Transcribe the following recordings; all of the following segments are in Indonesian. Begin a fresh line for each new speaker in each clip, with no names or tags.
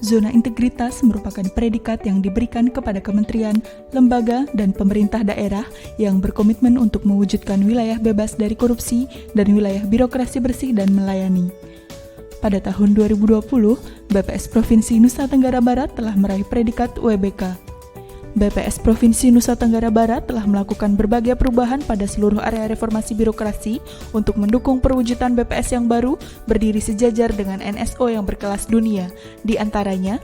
Zona integritas merupakan predikat yang diberikan kepada kementerian, lembaga, dan pemerintah daerah yang berkomitmen untuk mewujudkan wilayah bebas dari korupsi dan wilayah birokrasi bersih dan melayani. Pada tahun 2020, BPS Provinsi Nusa Tenggara Barat telah meraih predikat UEBK. BPS Provinsi Nusa Tenggara Barat telah melakukan berbagai perubahan pada seluruh area reformasi birokrasi untuk mendukung perwujudan BPS yang baru berdiri sejajar dengan NSO yang berkelas dunia, di antaranya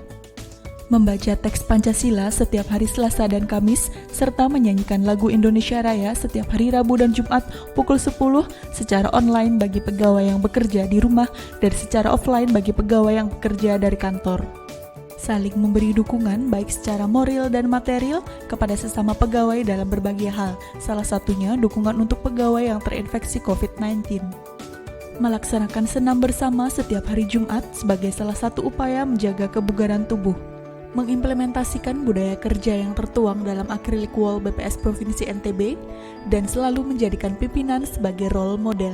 membaca teks Pancasila setiap hari Selasa dan Kamis, serta menyanyikan lagu Indonesia Raya setiap hari Rabu dan Jumat pukul 10 secara online bagi pegawai yang bekerja di rumah dan secara offline bagi pegawai yang bekerja dari kantor. Saling memberi dukungan baik secara moral dan material kepada sesama pegawai dalam berbagai hal, salah satunya dukungan untuk pegawai yang terinfeksi COVID-19. Melaksanakan senam bersama setiap hari Jumat sebagai salah satu upaya menjaga kebugaran tubuh. Mengimplementasikan budaya kerja yang tertuang dalam acrylic wall BPS Provinsi NTB dan selalu menjadikan pimpinan sebagai role model.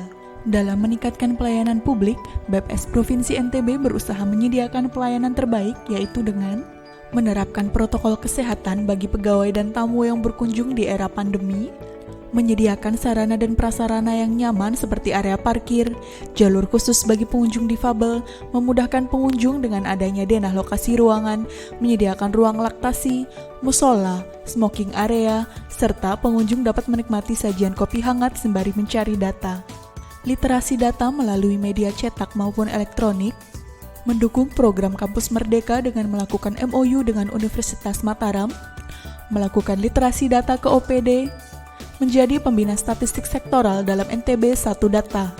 Dalam meningkatkan pelayanan publik, BPS Provinsi NTB berusaha menyediakan pelayanan terbaik, yaitu dengan menerapkan protokol kesehatan bagi pegawai dan tamu yang berkunjung di era pandemi, menyediakan sarana dan prasarana yang nyaman seperti area parkir, jalur khusus bagi pengunjung difabel, memudahkan pengunjung dengan adanya denah lokasi ruangan, menyediakan ruang laktasi, musola, smoking area, serta pengunjung dapat menikmati sajian kopi hangat sembari mencari data. Literasi data melalui media cetak maupun elektronik, mendukung program Kampus Merdeka dengan melakukan MOU dengan Universitas Mataram, melakukan literasi data ke OPD, menjadi pembina statistik sektoral dalam NTB 1 Data.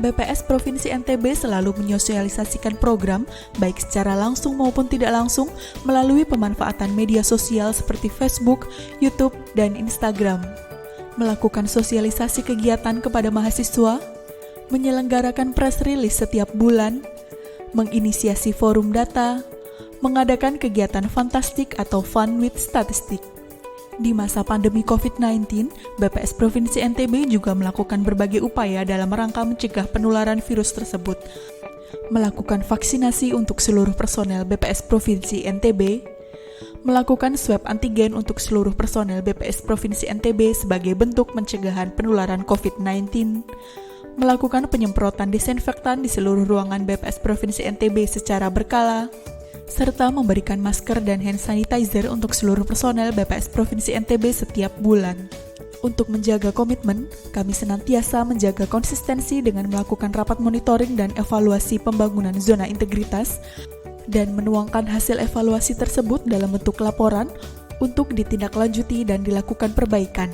BPS Provinsi NTB selalu menyosialisasikan program baik secara langsung maupun tidak langsung melalui pemanfaatan media sosial seperti Facebook, YouTube, dan Instagram. Melakukan sosialisasi kegiatan kepada mahasiswa, menyelenggarakan press release setiap bulan, menginisiasi forum data, mengadakan kegiatan fantastik atau fun with statistik. Di masa pandemi COVID-19, BPS Provinsi NTB juga melakukan berbagai upaya dalam rangka mencegah penularan virus tersebut. Melakukan vaksinasi untuk seluruh personel BPS Provinsi NTB, melakukan swab antigen untuk seluruh personel BPS Provinsi NTB sebagai bentuk pencegahan penularan COVID-19, melakukan penyemprotan disinfektan di seluruh ruangan BPS Provinsi NTB secara berkala, serta memberikan masker dan hand sanitizer untuk seluruh personel BPS Provinsi NTB setiap bulan. Untuk menjaga komitmen, kami senantiasa menjaga konsistensi dengan melakukan rapat monitoring dan evaluasi pembangunan zona integritas dan menuangkan hasil evaluasi tersebut dalam bentuk laporan untuk ditindaklanjuti dan dilakukan perbaikan.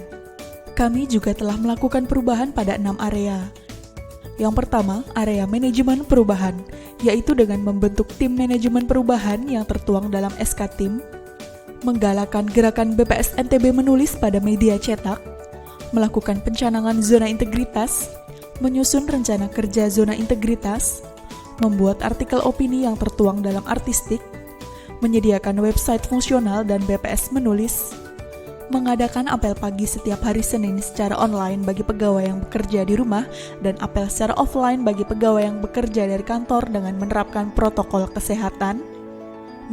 Kami juga telah melakukan perubahan pada 6 area. Yang pertama, area manajemen perubahan, yaitu dengan membentuk tim manajemen perubahan yang tertuang dalam SK Tim, menggalakkan gerakan BPS NTB menulis pada media cetak, melakukan pencanangan zona integritas, menyusun rencana kerja zona integritas, membuat artikel opini yang tertuang dalam artistik, menyediakan website fungsional dan BPS menulis, mengadakan apel pagi setiap hari Senin secara online bagi pegawai yang bekerja di rumah dan apel secara offline bagi pegawai yang bekerja dari kantor dengan menerapkan protokol kesehatan,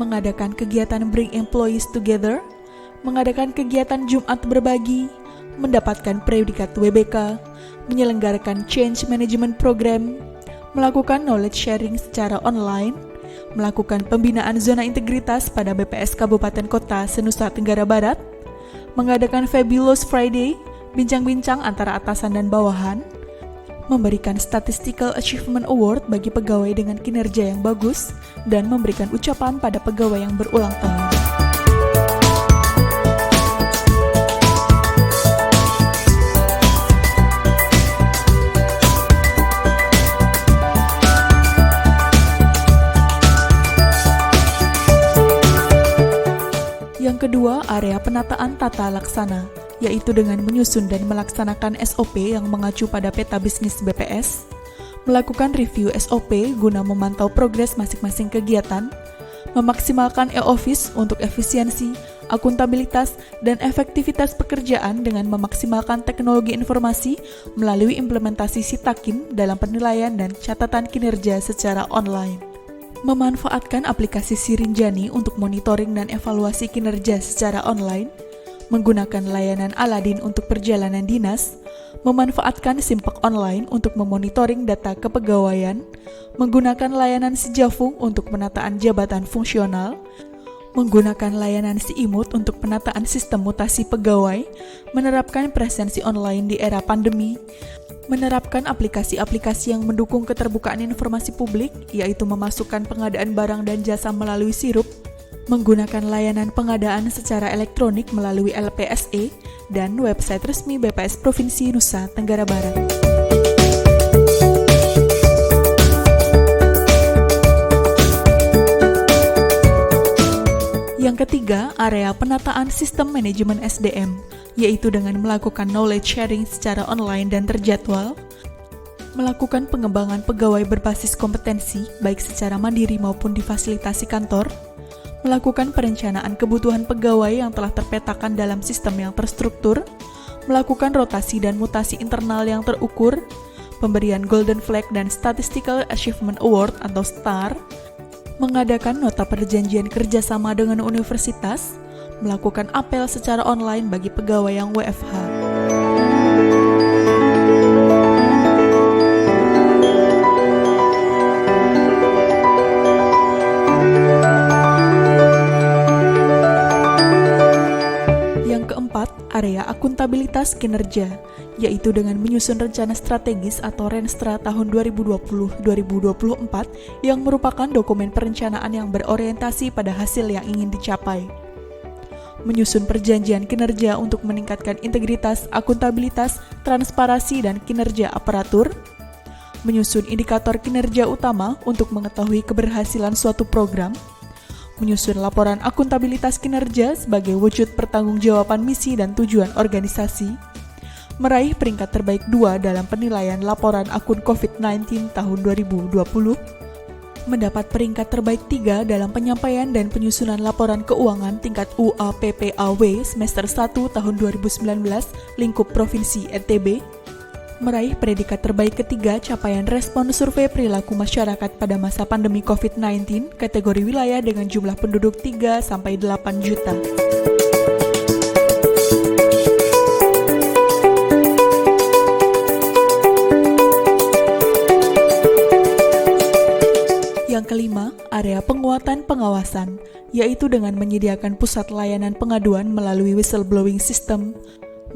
mengadakan kegiatan Bring Employees Together, mengadakan kegiatan Jumat berbagi, mendapatkan predikat WBK, menyelenggarakan Change Management Program, melakukan knowledge sharing secara online, melakukan pembinaan zona integritas pada BPS Kabupaten Kota se-Nusa Tenggara Barat, mengadakan Fabulous Friday, bincang-bincang antara atasan dan bawahan, memberikan Statistical Achievement Award bagi pegawai dengan kinerja yang bagus, dan memberikan ucapan pada pegawai yang berulang tahun. Yang kedua, area penataan tata laksana, yaitu dengan menyusun dan melaksanakan SOP yang mengacu pada peta bisnis BPS, melakukan review SOP guna memantau progres masing-masing kegiatan, memaksimalkan e-office untuk efisiensi, akuntabilitas, dan efektivitas pekerjaan dengan memaksimalkan teknologi informasi melalui implementasi Sitakin dalam penilaian dan catatan kinerja secara online. memanfaatkan aplikasi Sirinjani untuk monitoring dan evaluasi kinerja secara online, menggunakan layanan Aladin untuk perjalanan dinas, memanfaatkan Simpak Online untuk memonitoring data kepegawaian, menggunakan layanan Sejafung untuk penataan jabatan fungsional, menggunakan layanan Siimut untuk penataan sistem mutasi pegawai, menerapkan presensi online di era pandemi, menerapkan aplikasi-aplikasi yang mendukung keterbukaan informasi publik, yaitu memasukkan pengadaan barang dan jasa melalui Sirup, menggunakan layanan pengadaan secara elektronik melalui LPSE, dan website resmi BPS Provinsi Nusa Tenggara Barat. Yang ketiga, area penataan sistem manajemen SDM, yaitu dengan melakukan knowledge sharing secara online dan terjadwal, melakukan pengembangan pegawai berbasis kompetensi, baik secara mandiri maupun difasilitasi kantor, melakukan perencanaan kebutuhan pegawai yang telah terpetakan dalam sistem yang terstruktur, melakukan rotasi dan mutasi internal yang terukur, pemberian Golden Flag dan Statistical Achievement Award atau STAR, mengadakan nota perjanjian kerjasama dengan universitas, melakukan apel secara online bagi pegawai yang WFH. Yang keempat, area akuntabilitas kinerja, yaitu dengan menyusun rencana strategis atau Renstra tahun 2020-2024 yang merupakan dokumen perencanaan yang berorientasi pada hasil yang ingin dicapai. Menyusun perjanjian kinerja untuk meningkatkan integritas, akuntabilitas, transparansi, dan kinerja aparatur, menyusun indikator kinerja utama untuk mengetahui keberhasilan suatu program, menyusun laporan akuntabilitas kinerja sebagai wujud pertanggungjawaban misi dan tujuan organisasi, meraih peringkat terbaik 2 dalam penilaian laporan akun COVID-19 tahun 2020, mendapat peringkat terbaik 3 dalam penyampaian dan penyusunan laporan keuangan tingkat UAPPAW semester 1 tahun 2019 lingkup Provinsi NTB, meraih predikat terbaik ketiga capaian respon survei perilaku masyarakat pada masa pandemi COVID-19 kategori wilayah dengan jumlah penduduk 3-8 juta. Yang kelima, area penguatan pengawasan, yaitu dengan menyediakan pusat layanan pengaduan melalui whistleblowing system,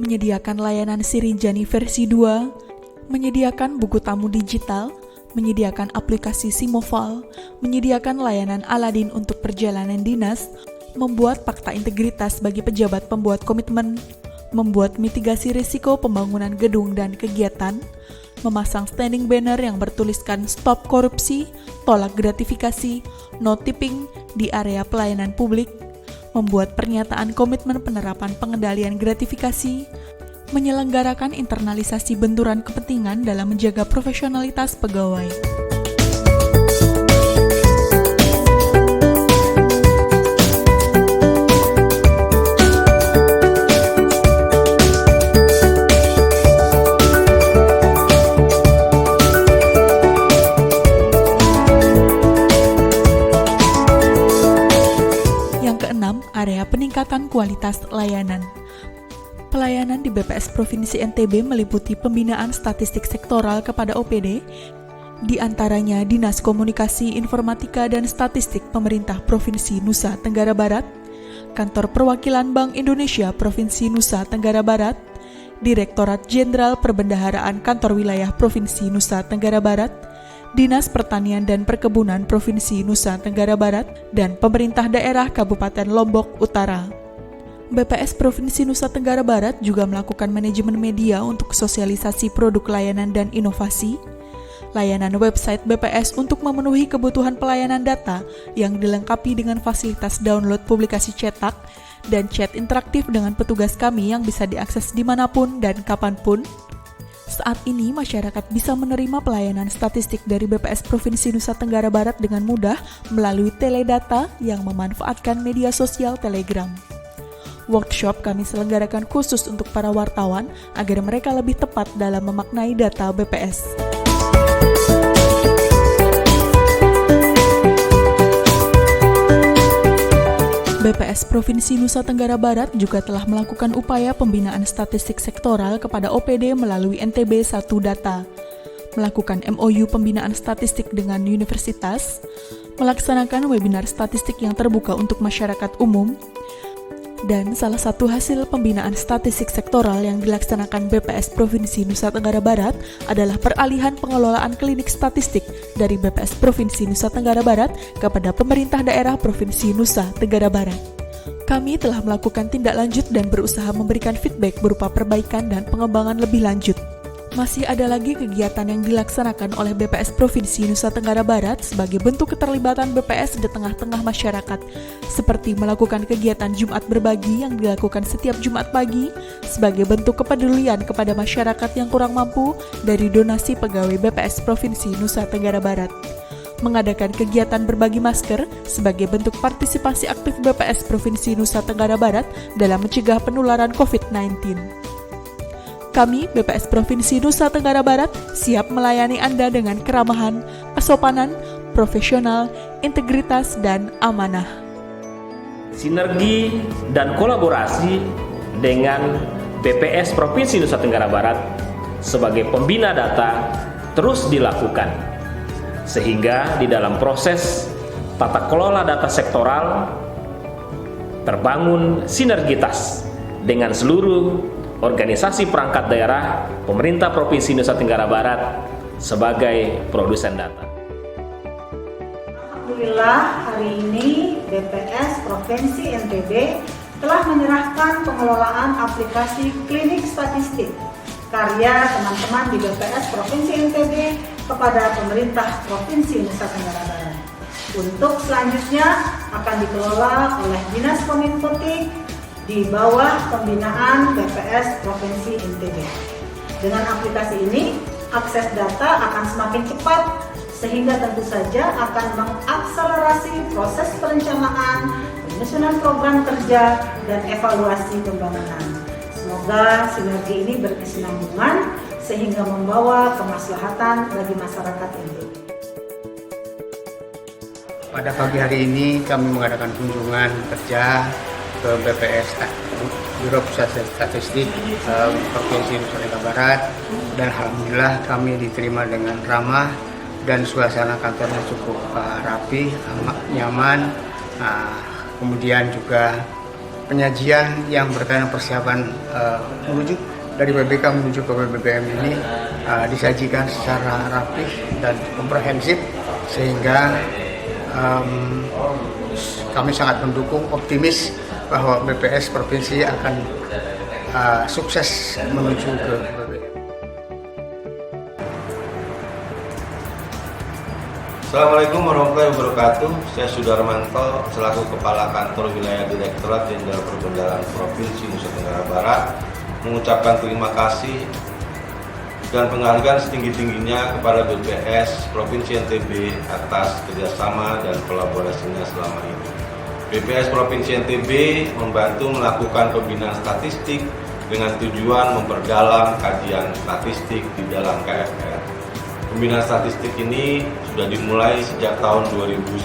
menyediakan layanan Sirinjani versi 2, menyediakan buku tamu digital, menyediakan aplikasi Simoval, menyediakan layanan Aladin untuk perjalanan dinas, membuat fakta integritas bagi pejabat pembuat komitmen, membuat mitigasi risiko pembangunan gedung dan kegiatan, memasang standing banner yang bertuliskan stop korupsi, tolak gratifikasi, no tipping di area pelayanan publik, membuat pernyataan komitmen penerapan pengendalian gratifikasi, menyelenggarakan internalisasi benturan kepentingan dalam menjaga profesionalitas pegawai. Area peningkatan kualitas layanan. Pelayanan di BPS Provinsi NTB meliputi pembinaan statistik sektoral kepada OPD, di antaranya Dinas Komunikasi Informatika dan Statistik Pemerintah Provinsi Nusa Tenggara Barat, Kantor Perwakilan Bank Indonesia Provinsi Nusa Tenggara Barat, Direktorat Jenderal Perbendaharaan Kantor Wilayah Provinsi Nusa Tenggara Barat, Dinas Pertanian dan Perkebunan Provinsi Nusa Tenggara Barat, dan Pemerintah Daerah Kabupaten Lombok Utara. BPS Provinsi Nusa Tenggara Barat juga melakukan manajemen media untuk sosialisasi produk layanan dan inovasi, layanan website BPS untuk memenuhi kebutuhan pelayanan data yang dilengkapi dengan fasilitas download publikasi cetak, dan chat interaktif dengan petugas kami yang bisa diakses dimanapun dan kapanpun. Saat ini, masyarakat bisa menerima pelayanan statistik dari BPS Provinsi Nusa Tenggara Barat dengan mudah melalui teledata yang memanfaatkan media sosial Telegram. Workshop kami selenggarakan khusus untuk para wartawan agar mereka lebih tepat dalam memaknai data BPS. BPS Provinsi Nusa Tenggara Barat juga telah melakukan upaya pembinaan statistik sektoral kepada OPD melalui NTB 1 Data, melakukan MOU pembinaan statistik dengan universitas, melaksanakan webinar statistik yang terbuka untuk masyarakat umum, dan salah satu hasil pembinaan statistik sektoral yang dilaksanakan BPS Provinsi Nusa Tenggara Barat adalah peralihan pengelolaan klinik statistik dari BPS Provinsi Nusa Tenggara Barat kepada pemerintah daerah Provinsi Nusa Tenggara Barat. Kami telah melakukan tindak lanjut dan berusaha memberikan feedback berupa perbaikan dan pengembangan lebih lanjut. Masih ada lagi kegiatan yang dilaksanakan oleh BPS Provinsi Nusa Tenggara Barat sebagai bentuk keterlibatan BPS di tengah-tengah masyarakat, seperti melakukan kegiatan Jumat Berbagi yang dilakukan setiap Jumat pagi sebagai bentuk kepedulian kepada masyarakat yang kurang mampu dari donasi pegawai BPS Provinsi Nusa Tenggara Barat. Mengadakan kegiatan berbagi masker sebagai bentuk partisipasi aktif BPS Provinsi Nusa Tenggara Barat dalam mencegah penularan COVID-19. Kami, BPS Provinsi Nusa Tenggara Barat, siap melayani Anda dengan keramahan, kesopanan, profesional, integritas, dan amanah.
Sinergi dan kolaborasi dengan BPS Provinsi Nusa Tenggara Barat sebagai pembina data terus dilakukan, sehingga di dalam proses tata kelola data sektoral terbangun sinergitas dengan seluruh organisasi perangkat daerah pemerintah Provinsi Nusa Tenggara Barat sebagai produsen data.
Alhamdulillah, hari ini BPS Provinsi NTB telah menyerahkan pengelolaan aplikasi klinik statistik karya teman-teman di BPS Provinsi NTB kepada pemerintah Provinsi Nusa Tenggara Barat. Untuk selanjutnya akan dikelola oleh Dinas Kominfotik di bawah pembinaan BPS Provinsi NTB. Dengan aplikasi ini, akses data akan semakin cepat sehingga tentu saja akan mengakselerasi proses perencanaan, penyusunan program kerja, dan evaluasi pembangunan. Semoga sinergi ini berkesinambungan sehingga membawa kemaslahatan bagi masyarakat NTB.
Pada pagi hari ini kami mengadakan kunjungan kerja ke BPS Biro Pusat Statistik Provinsi Nusa Tenggara Barat, dan alhamdulillah kami diterima dengan ramah dan suasana kantornya cukup rapi, nyaman. Kemudian juga penyajian yang berkaitan persiapan menuju dari BBK menuju ke BBM ini disajikan secara rapi dan komprehensif, sehingga kami sangat mendukung, optimis bahwa BPS Provinsi akan sukses menuju ke BBM.
Assalamualaikum warahmatullahi wabarakatuh. Saya Sudarmanto selaku Kepala Kantor Wilayah Direktorat Jenderal Perbendaharaan Provinsi Nusa Tenggara Barat mengucapkan terima kasih dan penghargaan setinggi-tingginya kepada BPS Provinsi NTB atas kerjasama dan kolaborasinya selama ini. BPS Provinsi NTB membantu melakukan pembinaan statistik dengan tujuan memperdalam kajian statistik di dalam KFR. Pembinaan statistik ini sudah dimulai sejak tahun 2019.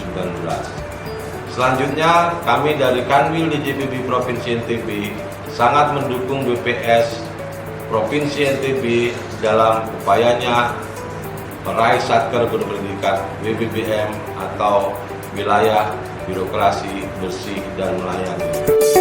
Selanjutnya, kami dari Kanwil DJPB Provinsi NTB sangat mendukung BPS Provinsi NTB dalam upayanya meraih Satker Berpredikat WBBM atau Wilayah Birokrasi Bersih dan Melayani.